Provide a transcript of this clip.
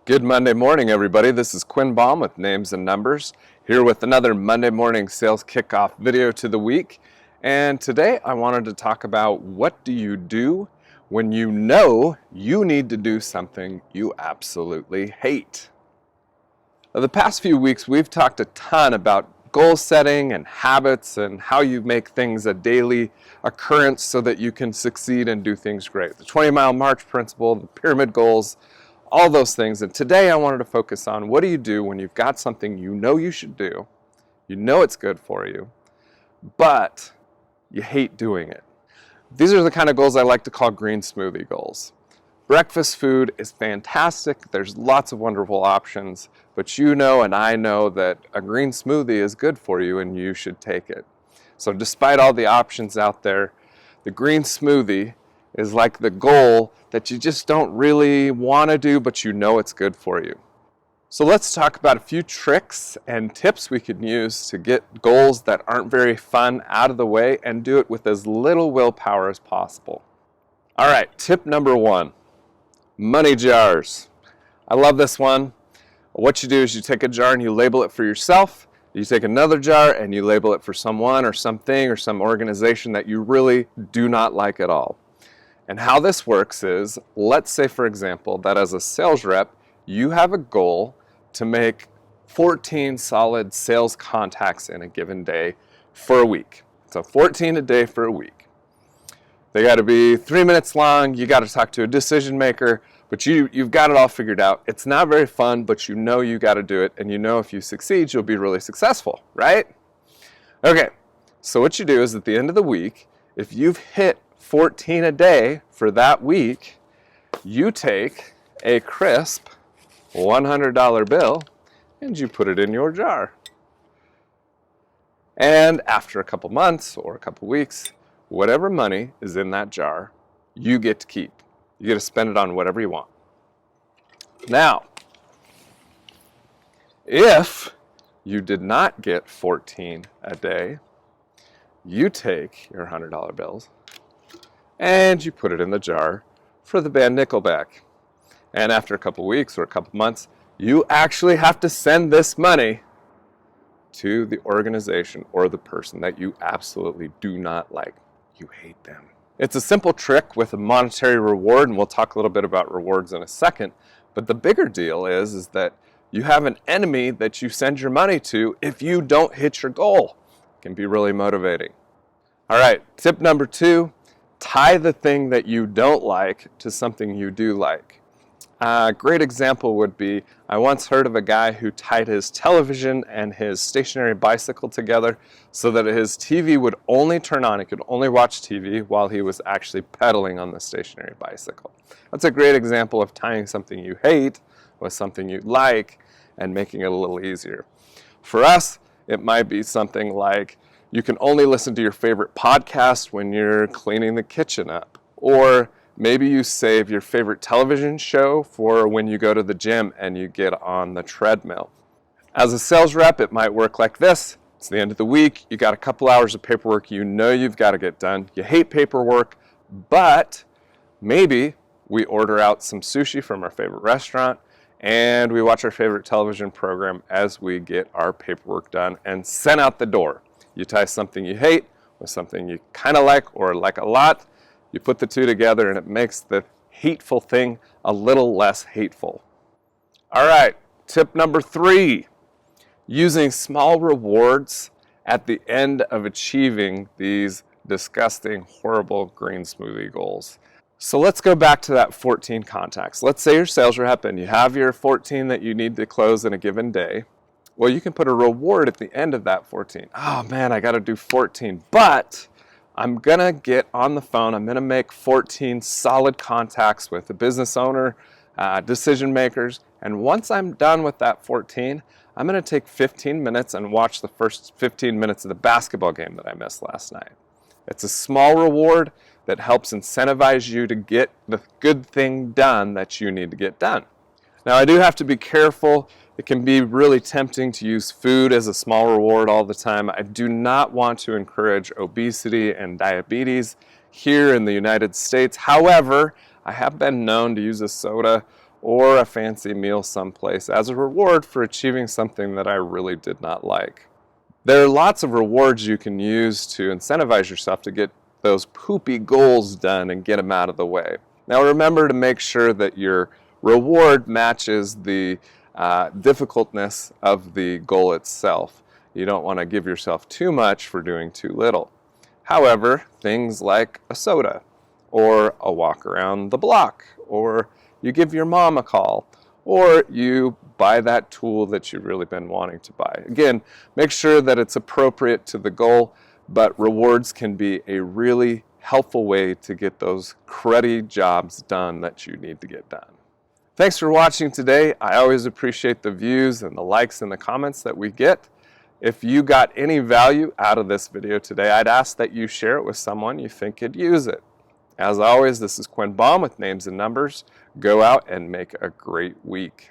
Good Monday morning, everybody. This is Quinn Baum with Names and Numbers, here with another Monday morning sales kickoff video to the week. And today I wanted to talk about what do you do when you know you need to do something you absolutely hate. The past few weeks we've talked a ton about goal setting and habits and how you make things a daily occurrence so that you can succeed and do things great. The 20-mile march principle, the pyramid goals, all those things. And today I wanted to focus on what do you do when you've got something you know you should do, you know it's good for you, but you hate doing it. These are the kind of goals I like to call green smoothie goals. Breakfast food is fantastic. There's lots of wonderful options, but you know and I know that a green smoothie is good for you and you should take it. So despite all the options out there, the green smoothie is like the goal that you just don't really want to do, but you know it's good for you. So let's talk about a few tricks and tips we can use to get goals that aren't very fun out of the way and do it with as little willpower as possible. All right, tip number 1, money jars. I love this one. What you do is you take a jar and you label it for yourself. You take another jar and you label it for someone or something or some organization that you really do not like at all. And how this works is, let's say, for example, that as a sales rep, you have a goal to make 14 solid sales contacts in a given day for a week. So 14 a day for a week. They got to be 3 minutes long. You got to talk to a decision maker, but you've got it all figured out. It's not very fun, but you know you got to do it, and you know if you succeed, you'll be really successful, right? Okay, so what you do is at the end of the week, if you've hit 14 a day for that week, you take a crisp $100 bill and you put it in your jar. And after a couple months or a couple weeks, whatever money is in that jar, you get to keep. You get to spend it on whatever you want. Now, if you did not get 14 a day, you take your $100 bills and you put it in the jar for the band Nickelback. And after a couple weeks or a couple months, you actually have to send this money to the organization or the person that you absolutely do not like. You hate them. It's a simple trick with a monetary reward, and we'll talk a little bit about rewards in a second. But the bigger deal is that you have an enemy that you send your money to if you don't hit your goal. It can be really motivating. All right, tip number 2. Tie the thing that you don't like to something you do like. A great example would be, I once heard of a guy who tied his television and his stationary bicycle together so that his TV would only turn on, he could only watch TV while he was actually pedaling on the stationary bicycle. That's a great example of tying something you hate with something you like and making it a little easier. For us, it might be something like, you can only listen to your favorite podcast when you're cleaning the kitchen up. Or maybe you save your favorite television show for when you go to the gym and you get on the treadmill. As a sales rep, it might work like this. It's the end of the week. You got a couple hours of paperwork you know you've got to get done. You hate paperwork, but maybe we order out some sushi from our favorite restaurant and we watch our favorite television program as we get our paperwork done and sent out the door. You tie something you hate with something you kind of like or like a lot. You put the two together and it makes the hateful thing a little less hateful. All right, tip number 3. Using small rewards at the end of achieving these disgusting, horrible green smoothie goals. So let's go back to that 14 contacts. Let's say you're a sales rep and you have your 14 that you need to close in a given day. Well, you can put a reward at the end of that 14. Oh man, I got to do 14, but I'm going to get on the phone. I'm going to make 14 solid contacts with the business owner, decision makers. And once I'm done with that 14, I'm going to take 15 minutes and watch the first 15 minutes of the basketball game that I missed last night. It's a small reward that helps incentivize you to get the good thing done that you need to get done. Now, I do have to be careful. It can be really tempting to use food as a small reward all the time. I do not want to encourage obesity and diabetes here in the United States. However, I have been known to use a soda or a fancy meal someplace as a reward for achieving something that I really did not like. There are lots of rewards you can use to incentivize yourself to get those poopy goals done and get them out of the way. Now remember to make sure that your reward matches the difficultness of the goal itself. You don't want to give yourself too much for doing too little. However, things like a soda, or a walk around the block, or you give your mom a call, or you buy that tool that you've really been wanting to buy. Again, make sure that it's appropriate to the goal, but rewards can be a really helpful way to get those cruddy jobs done that you need to get done. Thanks for watching today. I always appreciate the views and the likes and the comments that we get. If you got any value out of this video today, I'd ask that you share it with someone you think could use it. As always, this is Quinn Baum with Names and Numbers. Go out and make a great week.